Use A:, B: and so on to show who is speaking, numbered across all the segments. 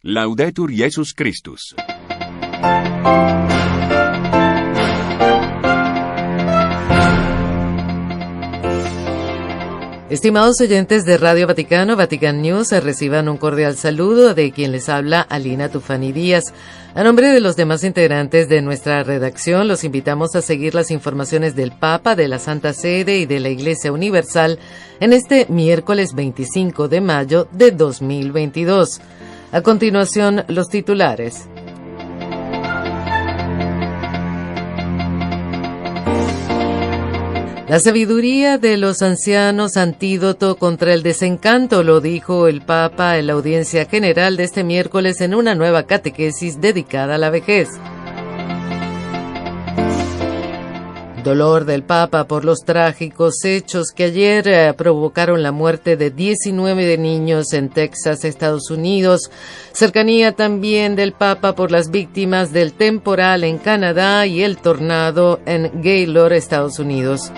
A: Laudetur Jesus Christus.
B: Estimados oyentes de Radio Vaticano, Vatican News, reciban un cordial saludo de quien les habla, Alina Tufani Díaz. A nombre de los demás integrantes de nuestra redacción, los invitamos a seguir las informaciones del Papa, de la Santa Sede y de la Iglesia Universal en este miércoles 25 de mayo de 2022. A continuación, los titulares. La sabiduría de los ancianos, antídoto contra el desencanto, lo dijo el Papa en la audiencia general de este miércoles en una nueva catequesis dedicada a la vejez. Dolor del Papa por los trágicos hechos que ayer provocaron la muerte de 19 niños en Texas, Estados Unidos. Cercanía también del Papa por las víctimas del temporal en Canadá y el tornado en Gaylord, Estados Unidos.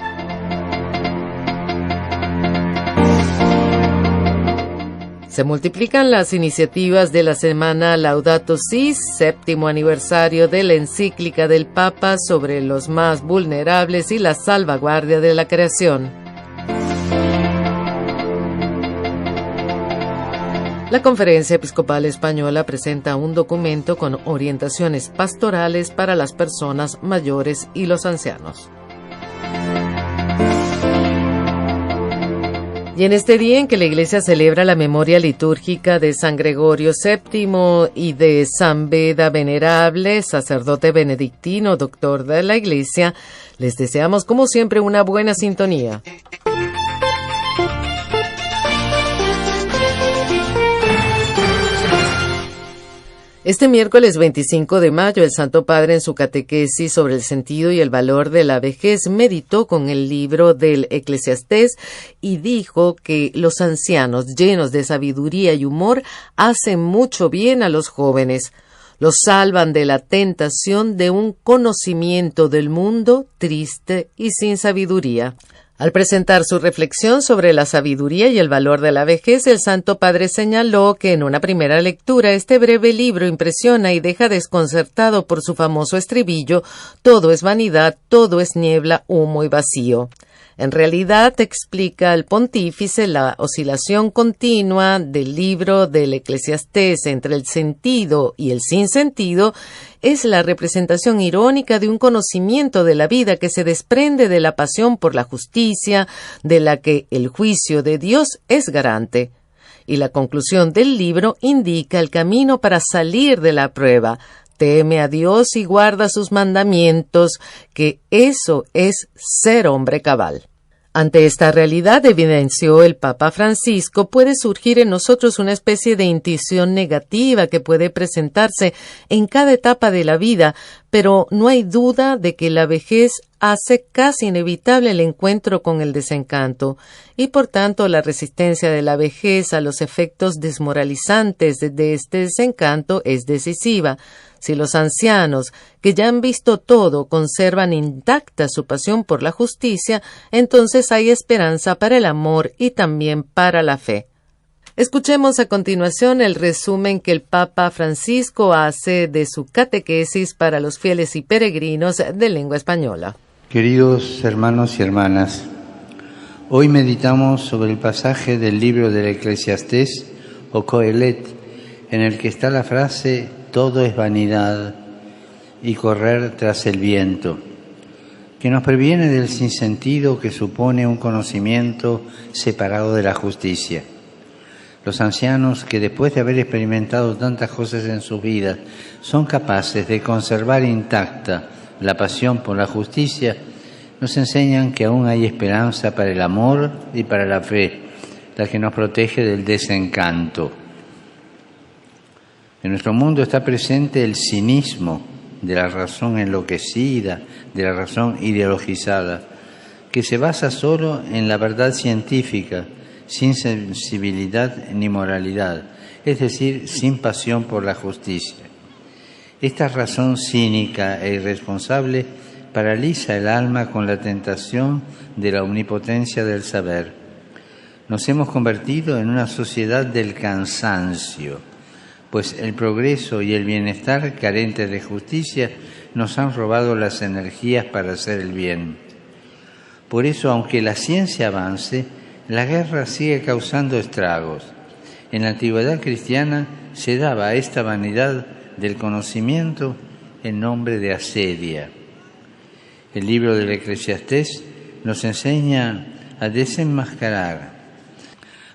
B: Se multiplican las iniciativas de la semana Laudato Si, 7º aniversario de la encíclica del Papa sobre los más vulnerables y la salvaguardia de la creación. La Conferencia Episcopal Española presenta un documento con orientaciones pastorales para las personas mayores y los ancianos. Y en este día en que la Iglesia celebra la memoria litúrgica de San Gregorio VII y de San Beda Venerable, sacerdote benedictino, doctor de la Iglesia, les deseamos como siempre una buena sintonía. Este miércoles 25 de mayo, el Santo Padre en su catequesis sobre el sentido y el valor de la vejez meditó con el libro del Eclesiastés y dijo que los ancianos llenos de sabiduría y humor hacen mucho bien a los jóvenes. Los salvan de la tentación de un conocimiento del mundo triste y sin sabiduría. Al presentar su reflexión sobre la sabiduría y el valor de la vejez, el Santo Padre señaló que en una primera lectura este breve libro impresiona y deja desconcertado por su famoso estribillo: todo es vanidad, todo es niebla, humo y vacío. En realidad, explica el pontífice, la oscilación continua del libro del Eclesiastés entre el sentido y el sinsentido es la representación irónica de un conocimiento de la vida que se desprende de la pasión por la justicia, de la que el juicio de Dios es garante. Y la conclusión del libro indica el camino para salir de la prueba. Teme a Dios y guarda sus mandamientos, que eso es ser hombre cabal. Ante esta realidad, evidenció el Papa Francisco, puede surgir en nosotros una especie de intuición negativa que puede presentarse en cada etapa de la vida, pero no hay duda de que la vejez hace casi inevitable el encuentro con el desencanto y, por tanto, la resistencia de la vejez a los efectos desmoralizantes de este desencanto es decisiva. Si los ancianos, que ya han visto todo, conservan intacta su pasión por la justicia, entonces hay esperanza para el amor y también para la fe. Escuchemos a continuación el resumen que el Papa Francisco hace de su catequesis para los fieles y peregrinos de lengua española.
C: Queridos hermanos y hermanas, hoy meditamos sobre el pasaje del libro del Eclesiastés o Coelet, en el que está la frase «todo es vanidad» y correr tras el viento, que nos previene del sinsentido que supone un conocimiento separado de la justicia. Los ancianos que después de haber experimentado tantas cosas en sus vidas son capaces de conservar intacta la pasión por la justicia, nos enseñan que aún hay esperanza para el amor y para la fe, la que nos protege del desencanto. En nuestro mundo está presente el cinismo de la razón enloquecida, de la razón ideologizada, que se basa solo en la verdad científica, sin sensibilidad ni moralidad, es decir, sin pasión por la justicia. Esta razón cínica e irresponsable paraliza el alma con la tentación de la omnipotencia del saber. Nos hemos convertido en una sociedad del cansancio, pues el progreso y el bienestar carentes de justicia nos han robado las energías para hacer el bien. Por eso, aunque la ciencia avance, la guerra sigue causando estragos. En la antigüedad cristiana se daba a esta vanidad del conocimiento el nombre de asedia. El libro del Eclesiastés nos enseña a desenmascarar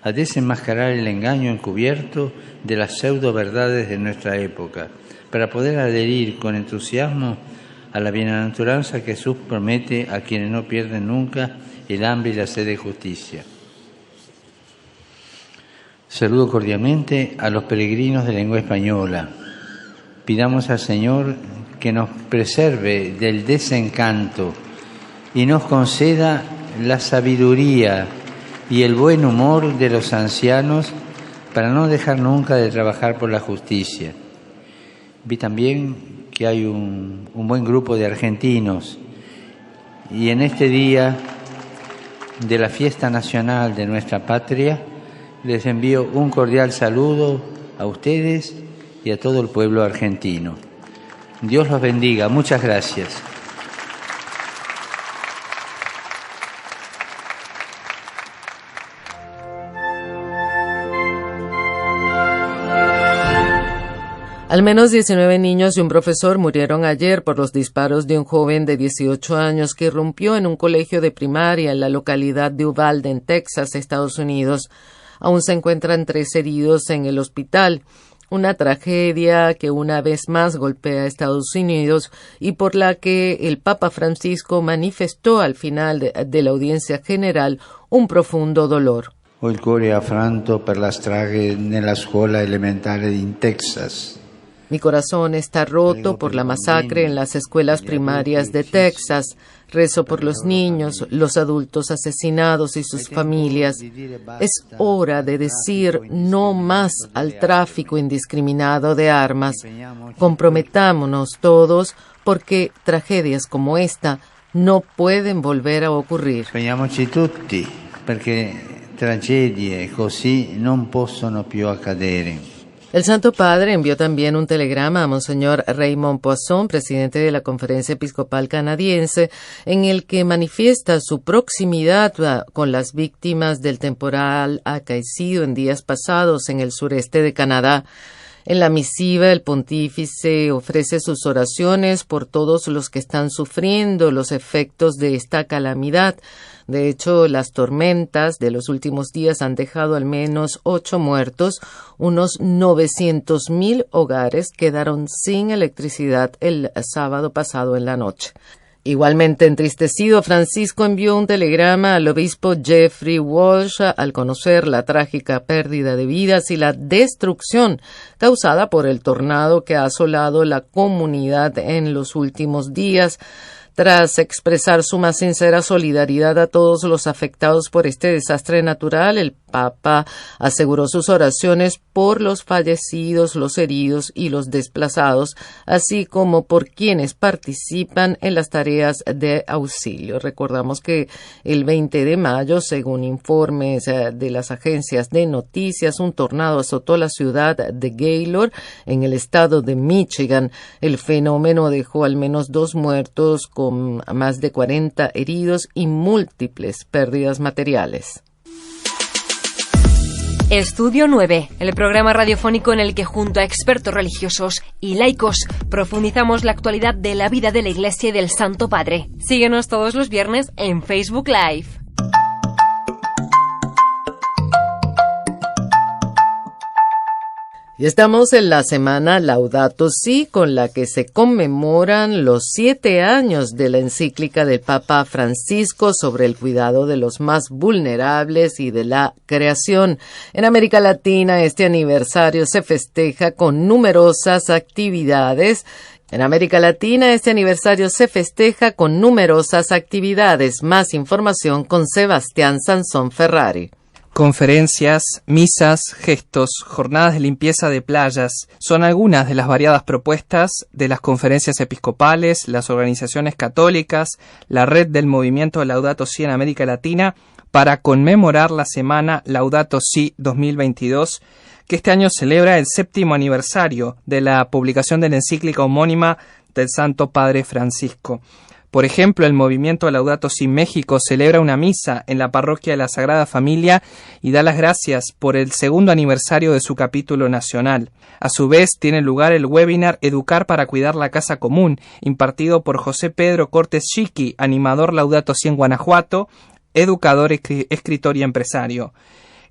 C: el engaño encubierto de las pseudo verdades de nuestra época, para poder adherir con entusiasmo a la bienaventuranza que Jesús promete a quienes no pierden nunca el hambre y la sed de justicia. Saludo cordialmente a los peregrinos de lengua española. Pidamos al Señor que nos preserve del desencanto y nos conceda la sabiduría y el buen humor de los ancianos para no dejar nunca de trabajar por la justicia. Vi también que hay un buen grupo de argentinos y en este día de la fiesta nacional de nuestra patria les envío un cordial saludo a ustedes y a todo el pueblo argentino. Dios los bendiga. Muchas gracias.
B: Al menos 19 niños y un profesor murieron ayer por los disparos de un joven de 18 años que irrumpió en un colegio de primaria en la localidad de Uvalde, en Texas, Estados Unidos. Aún se encuentran 3 heridos en el hospital. Una tragedia que una vez más golpea a Estados Unidos y por la que el Papa Francisco manifestó al final de la audiencia general un profundo dolor.
C: Ho il cuore affranto per la strage nella scuola elementare in Texas.
B: Mi corazón está roto por la masacre en las escuelas primarias de Texas. Rezo por los niños, los adultos asesinados y sus familias. Es hora de decir no más al tráfico indiscriminado de armas. Comprometámonos todos porque tragedias como esta no pueden volver a ocurrir.
C: Impegniamoci tutti perché tragedie così non possono più accadere.
B: El Santo Padre envió también un telegrama a Monseñor Raymond Poisson, presidente de la Conferencia Episcopal Canadiense, en el que manifiesta su proximidad con las víctimas del temporal acaecido en días pasados en el sureste de Canadá. En la misiva, el pontífice ofrece sus oraciones por todos los que están sufriendo los efectos de esta calamidad. De hecho, las tormentas de los últimos días han dejado al menos 8 muertos. Unos 900,000 hogares quedaron sin electricidad el sábado pasado en la noche. Igualmente entristecido, Francisco envió un telegrama al obispo Jeffrey Walsh al conocer la trágica pérdida de vidas y la destrucción causada por el tornado que ha asolado la comunidad en los últimos días. Tras expresar su más sincera solidaridad a todos los afectados por este desastre natural, el Papa aseguró sus oraciones por los fallecidos, los heridos y los desplazados, así como por quienes participan en las tareas de auxilio. Recordamos que el 20 de mayo, según informes de las agencias de noticias, un tornado azotó la ciudad de Gaylord, en el estado de Michigan. El fenómeno dejó al menos 2 muertos, con más de 40 heridos y múltiples pérdidas materiales.
D: Estudio 9, el programa radiofónico en el que junto a expertos religiosos y laicos profundizamos la actualidad de la vida de la Iglesia y del Santo Padre. Síguenos todos los viernes en Facebook Live.
B: Y estamos en la semana Laudato Si, con la que se conmemoran los 7 años de la encíclica del Papa Francisco sobre el cuidado de los más vulnerables y de la creación. En América Latina, este aniversario se festeja con numerosas actividades. Más información con Sebastián Sansón Ferrari.
E: Conferencias, misas, gestos, jornadas de limpieza de playas son algunas de las variadas propuestas de las conferencias episcopales, las organizaciones católicas, la red del movimiento Laudato Si en América Latina para conmemorar la semana Laudato Si 2022, que este año celebra el 7º aniversario de la publicación de la encíclica homónima del Santo Padre Francisco. Por ejemplo, el movimiento Laudato Si México celebra una misa en la parroquia de la Sagrada Familia y da las gracias por el 2º aniversario de su capítulo nacional. A su vez, tiene lugar el webinar Educar para cuidar la casa común, impartido por José Pedro Cortes Chiqui, animador Laudato Si en Guanajuato, educador, escritor y empresario.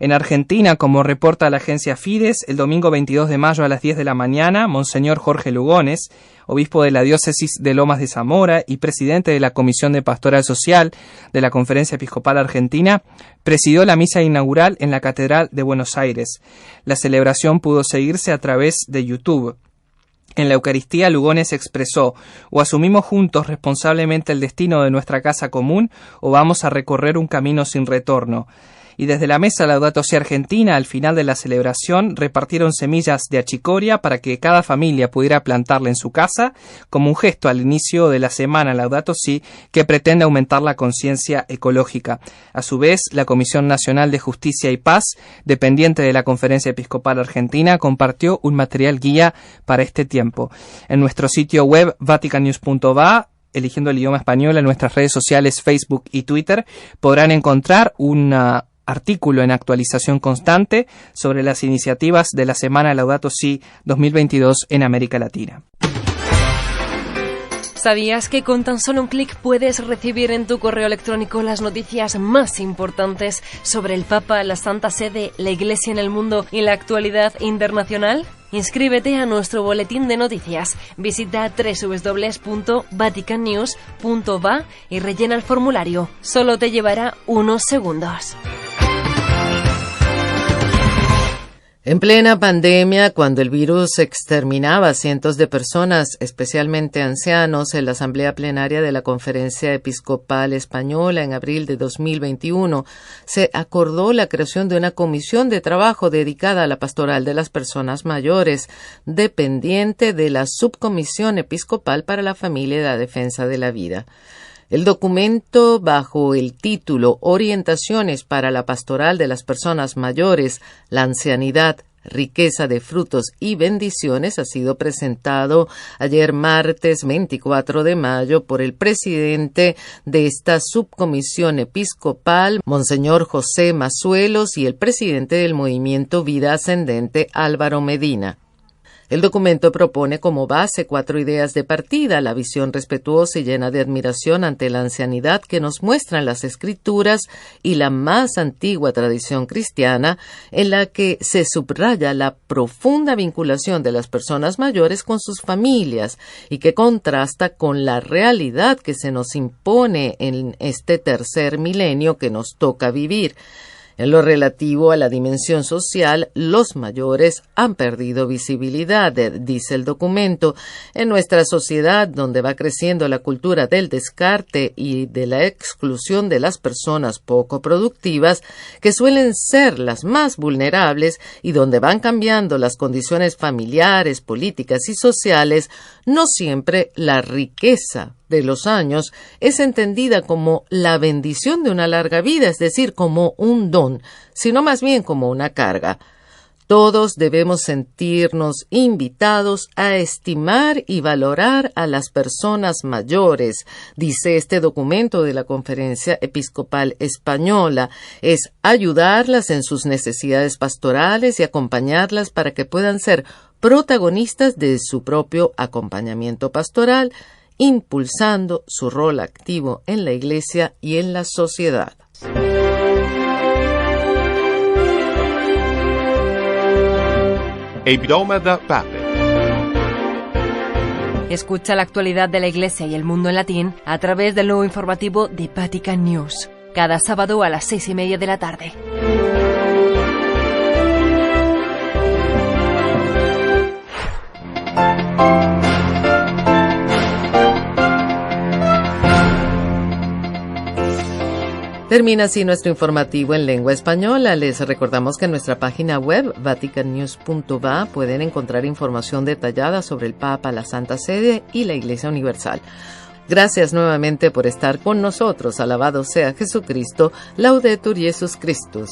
E: En Argentina, como reporta la agencia Fides, el domingo 22 de mayo a las 10 de la mañana, Monseñor Jorge Lugones, obispo de la diócesis de Lomas de Zamora y presidente de la Comisión de Pastoral Social de la Conferencia Episcopal Argentina, presidió la misa inaugural en la Catedral de Buenos Aires. La celebración pudo seguirse a través de YouTube. En la Eucaristía, Lugones expresó: o asumimos juntos responsablemente el destino de nuestra casa común, o vamos a recorrer un camino sin retorno. Y desde la mesa Laudato Si Argentina, al final de la celebración, repartieron semillas de achicoria para que cada familia pudiera plantarla en su casa, como un gesto al inicio de la semana Laudato Si, que pretende aumentar la conciencia ecológica. A su vez, la Comisión Nacional de Justicia y Paz, dependiente de la Conferencia Episcopal Argentina, compartió un material guía para este tiempo. En nuestro sitio web vaticannews.va, eligiendo el idioma español, en nuestras redes sociales Facebook y Twitter, podrán encontrar una artículo en actualización constante sobre las iniciativas de la Semana Laudato Si 2022 en América Latina.
D: ¿Sabías que con tan solo un clic puedes recibir en tu correo electrónico las noticias más importantes sobre el Papa, la Santa Sede, la Iglesia en el mundo y la actualidad internacional? Inscríbete a nuestro boletín de noticias. Visita www.vaticannews.va y rellena el formulario. Solo te llevará unos segundos.
B: En plena pandemia, cuando el virus exterminaba a cientos de personas, especialmente ancianos, en la Asamblea Plenaria de la Conferencia Episcopal Española en abril de 2021, se acordó la creación de una comisión de trabajo dedicada a la pastoral de las personas mayores, dependiente de la Subcomisión Episcopal para la Familia y la Defensa de la Vida. El documento, bajo el título Orientaciones para la Pastoral de las Personas Mayores, la Ancianidad, Riqueza de Frutos y Bendiciones, ha sido presentado ayer martes 24 de mayo por el presidente de esta subcomisión episcopal, Monseñor José Mazuelos, y el presidente del Movimiento Vida Ascendente, Álvaro Medina. El documento propone como base 4 ideas de partida: la visión respetuosa y llena de admiración ante la ancianidad que nos muestran las Escrituras y la más antigua tradición cristiana, en la que se subraya la profunda vinculación de las personas mayores con sus familias y que contrasta con la realidad que se nos impone en este tercer milenio que nos toca vivir. En lo relativo a la dimensión social, los mayores han perdido visibilidad, dice el documento. En nuestra sociedad, donde va creciendo la cultura del descarte y de la exclusión de las personas poco productivas, que suelen ser las más vulnerables, y donde van cambiando las condiciones familiares, políticas y sociales, no siempre la riqueza de los años es entendida como la bendición de una larga vida, es decir, como un don, sino más bien como una carga. Todos debemos sentirnos invitados a estimar y valorar a las personas mayores, dice este documento de la Conferencia Episcopal Española. Es ayudarlas en sus necesidades pastorales y acompañarlas para que puedan ser protagonistas de su propio acompañamiento pastoral, impulsando su rol activo en la Iglesia y en la sociedad.
A: Hebdomada Pape.
D: Escucha la actualidad de la Iglesia y el mundo en latín a través del nuevo informativo de Vatican News, cada sábado a las 6:30 de la tarde.
B: Termina así nuestro informativo en lengua española. Les recordamos que en nuestra página web vaticannews.va pueden encontrar información detallada sobre el Papa, la Santa Sede y la Iglesia Universal. Gracias nuevamente por estar con nosotros. Alabado sea Jesucristo. Laudetur Jesus Christus.